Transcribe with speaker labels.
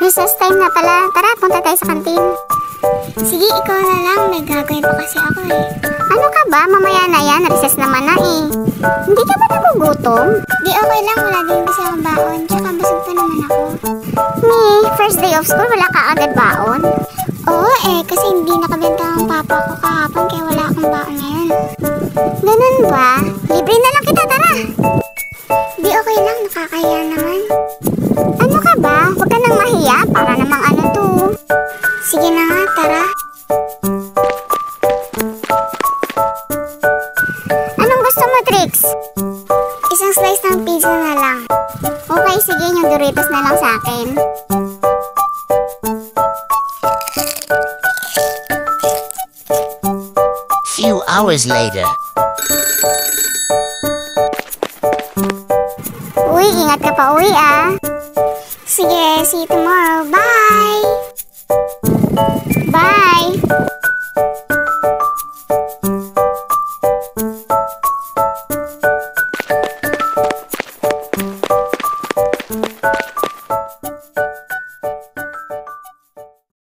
Speaker 1: Recess time na pala. Tara, punta tayo sa kantin. Sige, ikaw na lang. May gagawin pa kasi ako eh. Ano ka ba? Mamaya na yan. Recess naman na eh. Hindi ka ba nagugutom? Di, okay lang. Wala din kasi akong baon. Tsaka busog pa naman ako. Me, first day of school, wala ka agad baon? Oo eh, kasi hindi nakabenta ang papa ko kahapon kaya wala akong baon ngayon. Ganun ba? Libre na lang kita, tara! Di, okay lang. Nakakahiya naman. Ano ka ba? Huwag ka nang mahiya. Para namang ano to. Sige na nga, tara. Anong gusto mo, Trix? Isang slice ng pizza na lang. Okay, sige. Yung Doritos na lang sa akin.
Speaker 2: Few hours later.
Speaker 1: Uy, ingat ka pa uwi ah. Sige, see you tomorrow. Bye! Bye!